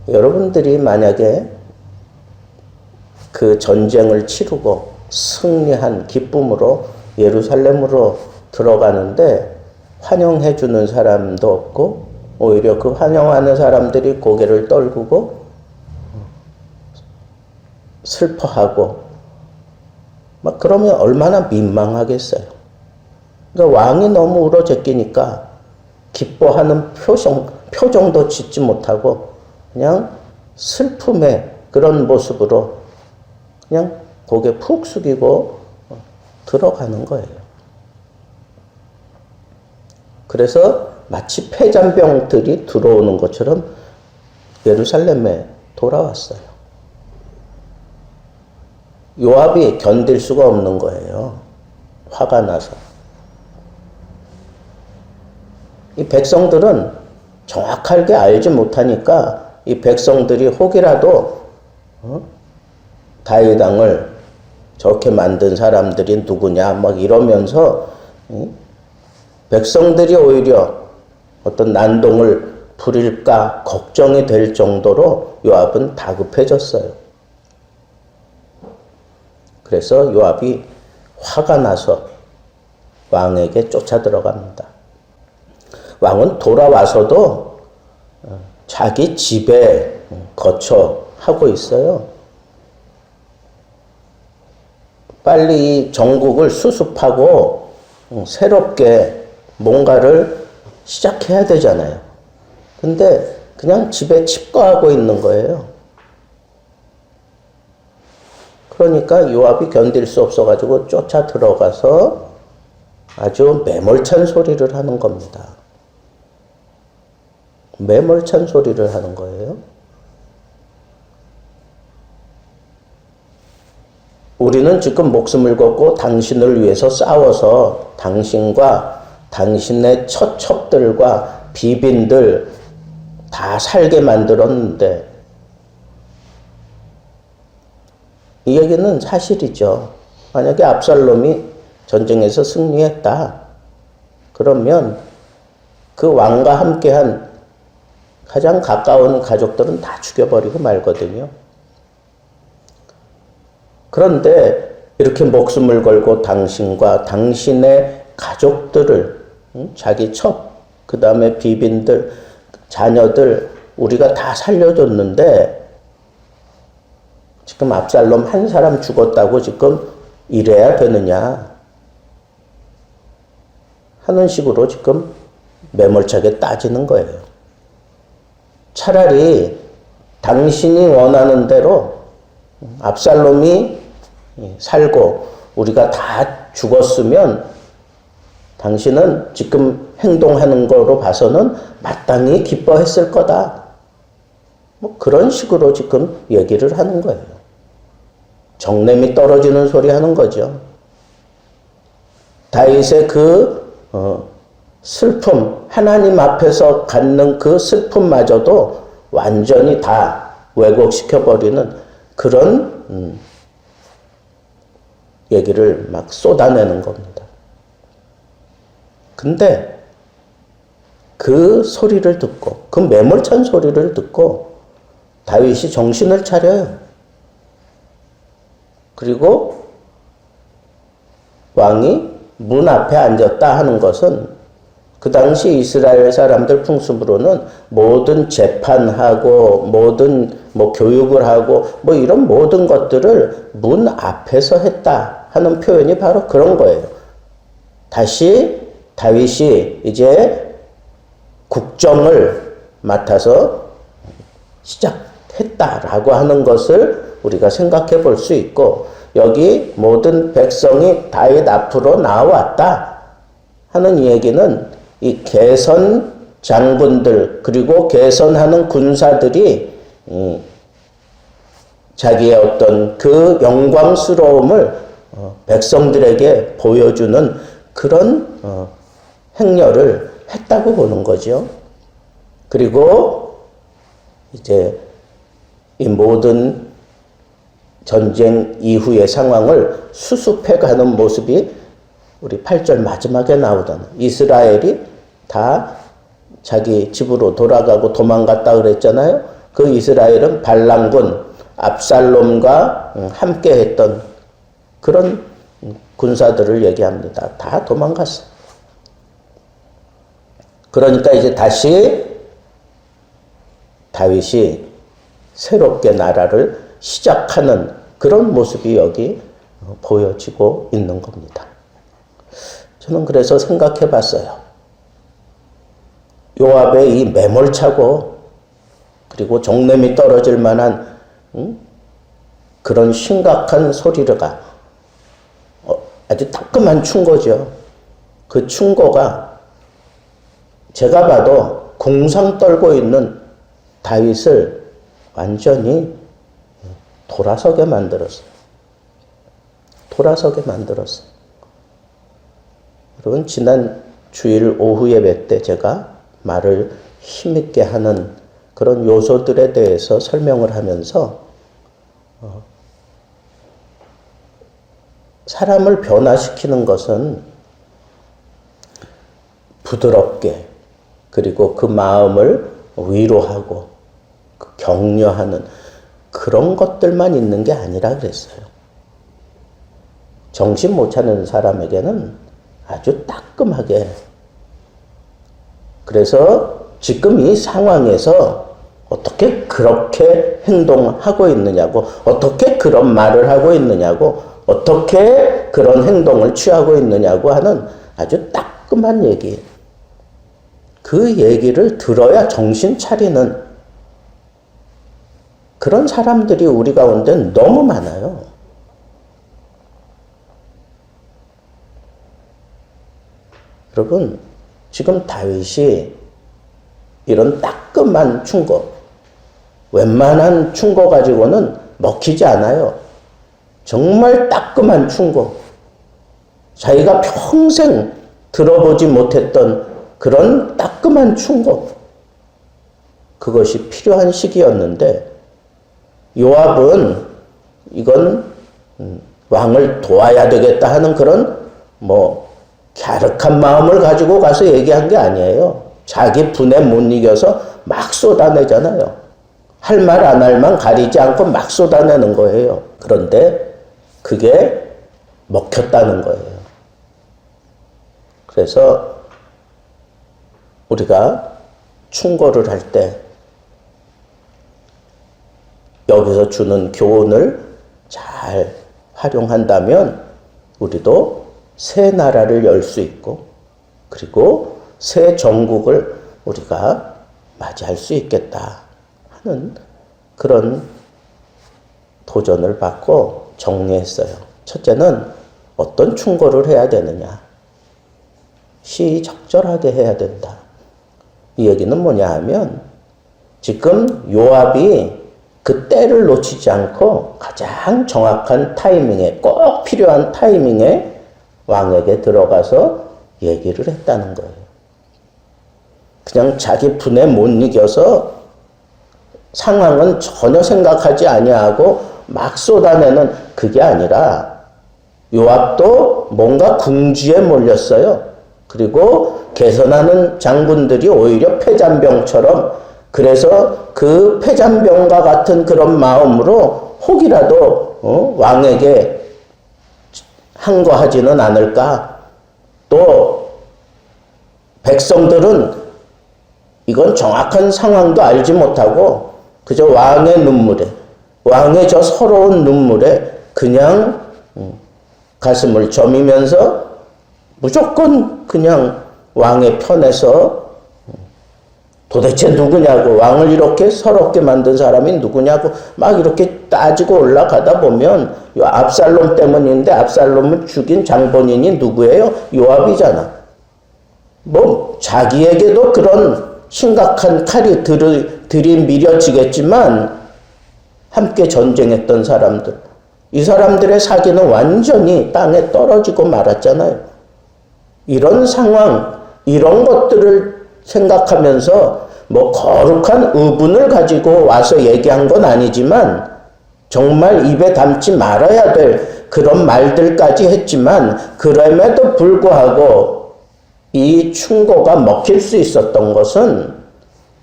여러분들이 만약에 그 전쟁을 치르고 승리한 기쁨으로 예루살렘으로 들어가는데 환영해 주는 사람도 없고 오히려 그 환영하는 사람들이 고개를 떨구고 슬퍼하고 막 그러면 얼마나 민망하겠어요. 그러니까 왕이 너무 울어제끼니까 기뻐하는 표정도 짓지 못하고 그냥 슬픔의 그런 모습으로 그냥 고개 푹 숙이고 들어가는 거예요. 그래서 마치 폐잔병들이 들어오는 것처럼 예루살렘에 돌아왔어요. 요압이 견딜 수가 없는 거예요. 화가 나서. 이 백성들은 정확하게 알지 못하니까 이 백성들이 혹이라도 다윗 왕을 저렇게 만든 사람들이 누구냐 막 이러면서 백성들이 오히려 어떤 난동을 부릴까 걱정이 될 정도로 요압은 다급해졌어요. 그래서 요압이 화가 나서 왕에게 쫓아 들어갑니다. 왕은 돌아와서도 자기 집에 거처하고 있어요. 빨리 이 정국을 수습하고 새롭게 뭔가를 시작해야 되잖아요. 근데 그냥 집에 칩거하고 있는 거예요. 그러니까 요압이 견딜 수 없어가지고 쫓아 들어가서 아주 매몰찬 소리를 하는 겁니다. 매몰찬 소리를 하는 거예요. 우리는 지금 목숨을 걸고 당신을 위해서 싸워서 당신과 당신의 처첩들과 비빈들 다 살게 만들었는데 이 얘기는 사실이죠. 만약에 압살롬이 전쟁에서 승리했다. 그러면 그 왕과 함께한 가장 가까운 가족들은 다 죽여버리고 말거든요. 그런데 이렇게 목숨을 걸고 당신과 당신의 가족들을, 자기 첩, 그 다음에 비빈들, 자녀들 우리가 다 살려줬는데 지금 압살롬 한 사람 죽었다고 지금 이래야 되느냐 하는 식으로 지금 매몰차게 따지는 거예요. 차라리 당신이 원하는 대로 압살롬이 살고 우리가 다 죽었으면 당신은 지금 행동하는 거로 봐서는 마땅히 기뻐했을 거다. 뭐 그런 식으로 지금 얘기를 하는 거예요. 정냄이 떨어지는 소리 하는 거죠. 다윗의 그 슬픔, 하나님 앞에서 갖는 그 슬픔마저도 완전히 다 왜곡시켜버리는 그런 얘기를 막 쏟아내는 겁니다. 근데 그 소리를 듣고, 그 매몰찬 소리를 듣고 다윗이 정신을 차려요. 그리고 왕이 문 앞에 앉았다 하는 것은 그 당시 이스라엘 사람들 풍습으로는 모든 재판하고 모든 교육을 하고 이런 모든 것들을 문 앞에서 했다 하는 표현이 바로 그런 거예요. 다시 다윗이 이제 국정을 맡아서 시작했다라고 하는 것을 우리가 생각해 볼 수 있고, 여기 모든 백성이 다윗 앞으로 나왔다 하는 얘기는 이 개선 장군들 그리고 개선하는 군사들이 자기의 어떤 그 영광스러움을 백성들에게 보여주는 그런 행렬을 했다고 보는 거죠. 그리고 이제 이 모든 전쟁 이후의 상황을 수습해가는 모습이 우리 8절 마지막에 나오던 이스라엘이 다 자기 집으로 돌아가고 도망갔다 그랬잖아요. 그 이스라엘은 반란군 압살롬과 함께 했던 그런 군사들을 얘기합니다. 다 도망갔어요. 그러니까 이제 다시 다윗이 새롭게 나라를 시작하는 그런 모습이 여기 보여지고 있는 겁니다. 저는 그래서 생각해 봤어요. 요압의 이 매몰차고 그리고 정냄이 떨어질 만한 그런 심각한 소리가 아주 따끔한 충고죠. 그 충고가 제가 봐도 궁상 떨고 있는 다윗을 완전히 돌아서게 만들었어요. 돌아서게 만들었어요. 여러분, 지난 주일 오후 예배 때 제가 말을 힘있게 하는 그런 요소들에 대해서 설명을 하면서 사람을 변화시키는 것은 부드럽게 그리고 그 마음을 위로하고 격려하는 그런 것들만 있는 게 아니라 그랬어요. 정신 못 차리는 사람에게는 아주 따끔하게. 그래서 지금 이 상황에서 어떻게 그렇게 행동하고 있느냐고, 어떻게 그런 말을 하고 있느냐고, 어떻게 그런 행동을 취하고 있느냐고 하는 아주 따끔한 얘기. 그 얘기를 들어야 정신 차리는 그런 사람들이 우리 가운데 너무 많아요. 여러분, 지금 다윗이 이런 따끔한 충고, 웬만한 충고 가지고는 먹히지 않아요. 정말 따끔한 충고, 자기가 평생 들어보지 못했던 그런 따끔한 충고, 그것이 필요한 시기였는데 요압은 이건 왕을 도와야 되겠다 하는 그런 갸륵한 마음을 가지고 가서 얘기한 게 아니에요. 자기 분에 못 이겨서 막 쏟아내잖아요. 할 말 안 할 말 가리지 않고 막 쏟아내는 거예요. 그런데 그게 먹혔다는 거예요. 그래서 우리가 충고를 할 때 여기서 주는 교훈을 잘 활용한다면 우리도 새 나라를 열 수 있고 그리고 새 정국을 우리가 맞이할 수 있겠다 하는 그런 도전을 받고 정리했어요. 첫째는 어떤 충고를 해야 되느냐. 시적절하게 해야 된다. 이 얘기는 뭐냐 하면 지금 요압이 그 때를 놓치지 않고 가장 정확한 타이밍에, 꼭 필요한 타이밍에 왕에게 들어가서 얘기를 했다는 거예요. 그냥 자기 분에 못 이겨서 상황은 전혀 생각하지 아니하고 막 쏟아내는 그게 아니라 요압도 뭔가 궁지에 몰렸어요. 그리고 개선하는 장군들이 오히려 패잔병처럼, 그래서 그 패잔병과 같은 그런 마음으로 혹이라도 왕에게 항거하지는 않을까. 또 백성들은 이건 정확한 상황도 알지 못하고 그저 왕의 눈물에, 왕의 저 서러운 눈물에 그냥 가슴을 저미면서 무조건 그냥 왕의 편에서 도대체 누구냐고, 왕을 이렇게 서럽게 만든 사람이 누구냐고 막 이렇게 따지고 올라가다 보면 압살롬 때문인데 압살롬을 죽인 장본인이 누구예요? 요압이잖아. 자기에게도 그런 심각한 칼이 들이밀어지겠지만 함께 전쟁했던 사람들, 이 사람들의 사기는 완전히 땅에 떨어지고 말았잖아요. 이런 상황, 이런 것들을 생각하면서 거룩한 의분을 가지고 와서 얘기한 건 아니지만 정말 입에 담지 말아야 될 그런 말들까지 했지만 그럼에도 불구하고 이 충고가 먹힐 수 있었던 것은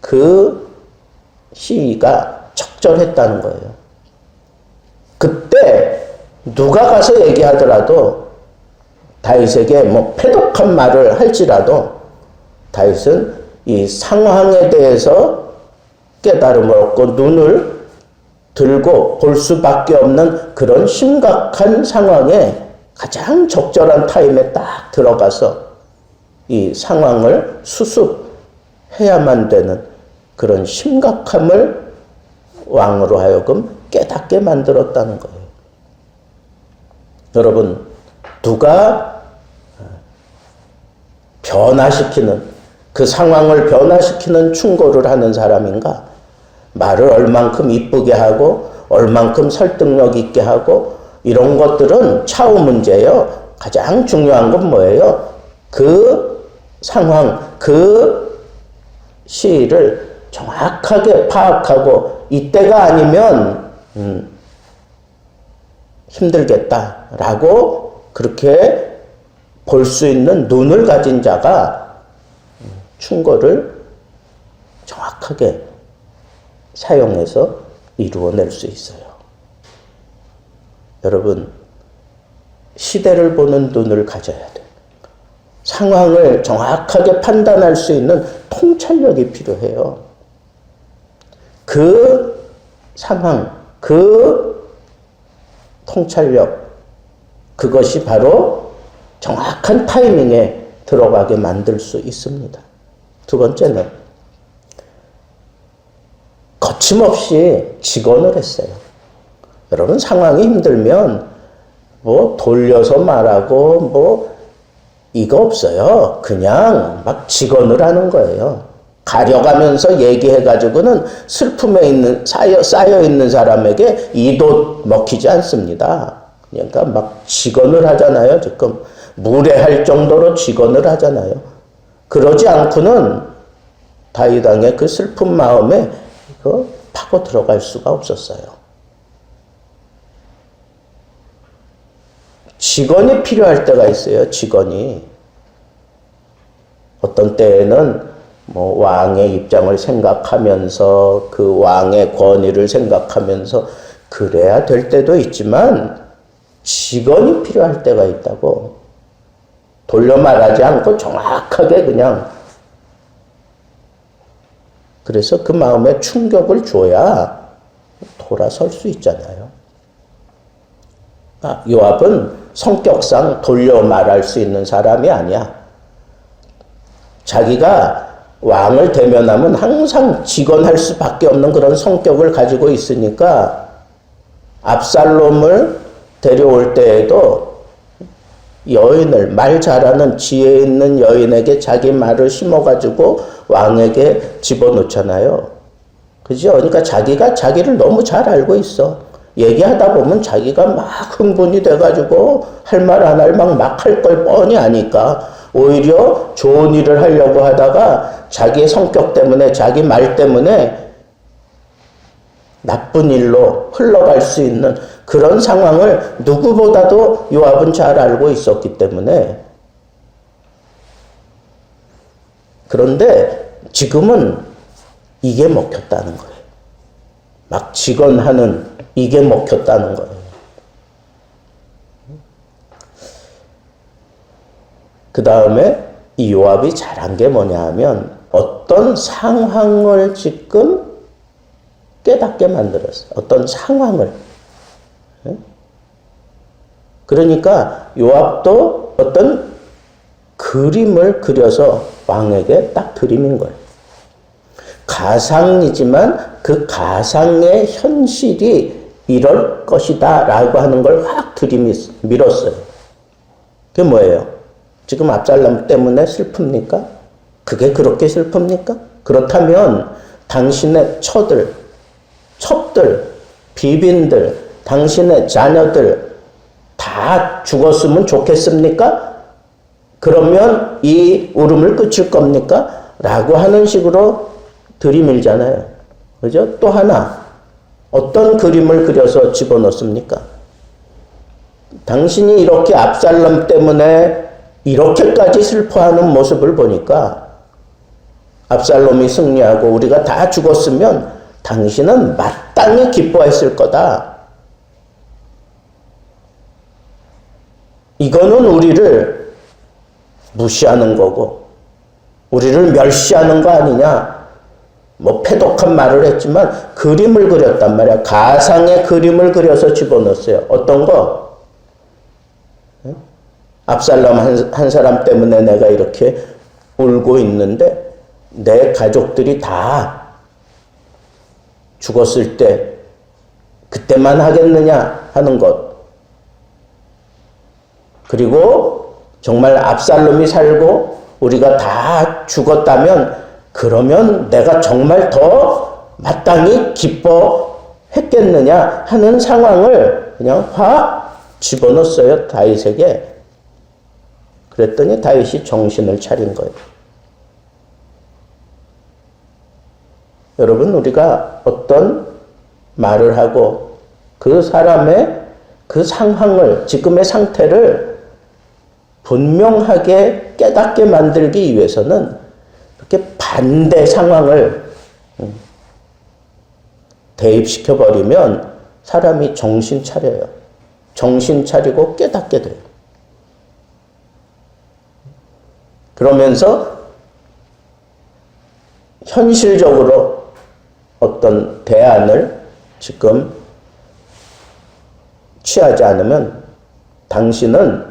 그 시가 적절했다는 거예요. 그때 누가 가서 얘기하더라도 다윗에게 뭐 패독한 말을 할지라도 다윗은 이 상황에 대해서 깨달음을 얻고 눈을 들고 볼 수밖에 없는 그런 심각한 상황에 가장 적절한 타임에 딱 들어가서 이 상황을 수습해야만 되는 그런 심각함을 왕으로 하여금 깨닫게 만들었다는 거예요. 여러분, 누가 변화시키는, 그 상황을 변화시키는 충고를 하는 사람인가? 말을 얼만큼 이쁘게 하고 얼만큼 설득력 있게 하고 이런 것들은 차후 문제예요. 가장 중요한 건 뭐예요? 그 상황, 그 시를 정확하게 파악하고 이때가 아니면 힘들겠다라고 그렇게 볼 수 있는 눈을 가진 자가 충고를 정확하게 사용해서 이루어낼 수 있어요. 여러분, 시대를 보는 눈을 가져야 돼요. 상황을 정확하게 판단할 수 있는 통찰력이 필요해요. 그 상황, 그 통찰력, 그것이 바로 정확한 타이밍에 들어가게 만들 수 있습니다. 두 번째는 거침없이 직언을 했어요. 여러분, 상황이 힘들면 뭐 돌려서 말하고 뭐 이거 없어요. 그냥 막 직언을 하는 거예요. 가려가면서 얘기해가지고는 슬픔에 있는, 쌓여있는 사람에게 이도 먹히지 않습니다. 그러니까 막 직언을 하잖아요. 지금 무례할 정도로 직언을 하잖아요. 그러지 않고는 다윗 왕의 그 슬픈 마음에 파고 들어갈 수가 없었어요. 직언이 필요할 때가 있어요. 직언이. 어떤 때에는 뭐 왕의 입장을 생각하면서 그 왕의 권위를 생각하면서 그래야 될 때도 있지만 직언이 필요할 때가 있다고. 돌려 말하지 않고 정확하게 그냥. 그래서 그 마음에 충격을 줘야 돌아설 수 있잖아요. 요압은 성격상 돌려 말할 수 있는 사람이 아니야. 자기가 왕을 대면하면 항상 직언할 수밖에 없는 그런 성격을 가지고 있으니까 압살롬을 데려올 때에도 여인을, 말 잘하는 지혜 있는 여인에게 자기 말을 심어가지고 왕에게 집어넣잖아요. 그죠? 그러니까 자기가 자기를 너무 잘 알고 있어. 얘기하다 보면 자기가 막 흥분이 돼가지고 할 말 안 할 막 할 걸 뻔히 아니까 오히려 좋은 일을 하려고 하다가 자기의 성격 때문에, 자기 말 때문에 나쁜 일로 흘러갈 수 있는 그런 상황을 누구보다도 요압은 잘 알고 있었기 때문에. 그런데 지금은 이게 먹혔다는 거예요. 막 직언하는 이게 먹혔다는 거예요. 그 다음에 이 요압이 잘한 게 뭐냐 하면 어떤 상황을 지금 깨닫게 만들었어요. 어떤 상황을. 그러니까 요압도 어떤 그림을 그려서 왕에게 딱 드리는 거예요. 가상이지만 그 가상의 현실이 이럴 것이다 라고 하는 걸 확 들이밀었어요. 그게 뭐예요? 지금 압살롬 때문에 슬픕니까? 그게 그렇게 슬픕니까? 그렇다면 당신의 첩들, 비빈들, 당신의 자녀들 다 죽었으면 좋겠습니까? 그러면 이 울음을 그칠 겁니까? 라고 하는 식으로 들이밀잖아요. 그죠? 또 하나, 어떤 그림을 그려서 집어넣습니까? 당신이 이렇게 압살롬 때문에 이렇게까지 슬퍼하는 모습을 보니까 압살롬이 승리하고 우리가 다 죽었으면 당신은 마땅히 기뻐했을 거다. 이거는 우리를 무시하는 거고 우리를 멸시하는 거 아니냐. 뭐 패독한 말을 했지만 그림을 그렸단 말이야. 가상의 그림을 그려서 집어넣었어요. 어떤 거? 압살롬 한 사람 때문에 내가 이렇게 울고 있는데 내 가족들이 다 죽었을 때 그때만 하겠느냐 하는 것. 그리고 정말 압살롬이 살고 우리가 다 죽었다면 그러면 내가 정말 더 마땅히 기뻐했겠느냐 하는 상황을 그냥 확 집어넣었어요. 다윗에게. 그랬더니 다윗이 정신을 차린 거예요. 여러분, 우리가 어떤 말을 하고 그 사람의 그 상황을, 지금의 상태를 분명하게 깨닫게 만들기 위해서는 이렇게 반대 상황을 대입시켜버리면 사람이 정신 차려요. 정신 차리고 깨닫게 돼요. 그러면서 현실적으로 어떤 대안을 지금 취하지 않으면 당신은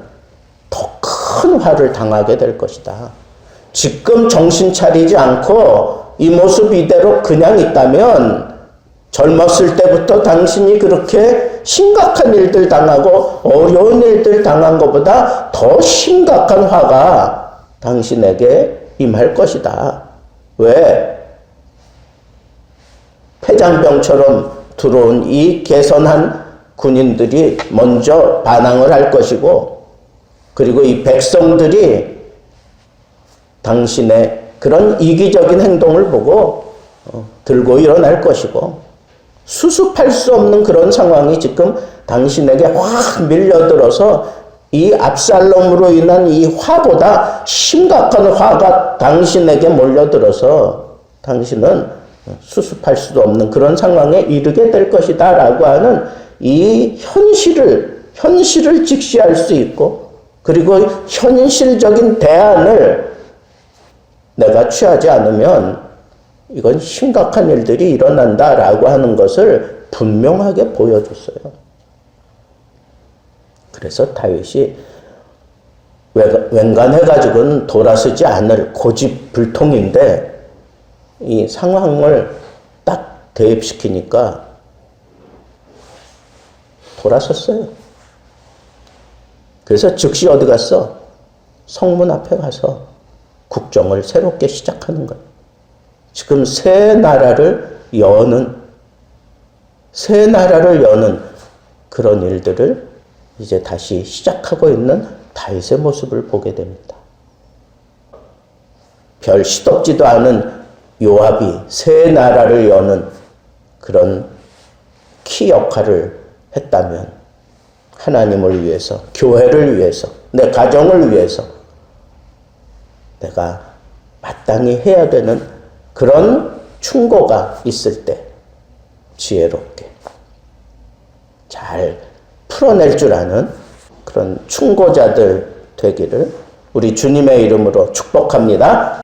더 큰 화를 당하게 될 것이다. 지금 정신 차리지 않고 이 모습 이대로 그냥 있다면 젊었을 때부터 당신이 그렇게 심각한 일들 당하고 어려운 일들 당한 것보다 더 심각한 화가 당신에게 임할 것이다. 왜? 폐장병처럼 들어온 이 개선한 군인들이 먼저 반항을 할 것이고, 그리고 이 백성들이 당신의 그런 이기적인 행동을 보고 들고 일어날 것이고, 수습할 수 없는 그런 상황이 지금 당신에게 확 밀려들어서 이 압살롬으로 인한 이 화보다 심각한 화가 당신에게 몰려들어서 당신은 수습할 수도 없는 그런 상황에 이르게 될 것이다 라고 하는 이 현실을 직시할 수 있고, 그리고 현실적인 대안을 내가 취하지 않으면 이건 심각한 일들이 일어난다라고 하는 것을 분명하게 보여줬어요. 그래서 다윗이 웬간해가지고는 돌아서지 않을 고집불통인데 이 상황을 딱 대입시키니까 돌아섰어요. 그래서 즉시 어디 갔어? 성문 앞에 가서 국정을 새롭게 시작하는 거예요. 지금 새 나라를 여는 그런 일들을 이제 다시 시작하고 있는 다윗의 모습을 보게 됩니다. 별 시덥지도 않은 요압이 새 나라를 여는 그런 키 역할을 했다면 하나님을 위해서, 교회를 위해서, 내 가정을 위해서 내가 마땅히 해야 되는 그런 충고가 있을 때 지혜롭게 잘 풀어낼 줄 아는 그런 충고자들 되기를 우리 주님의 이름으로 축복합니다.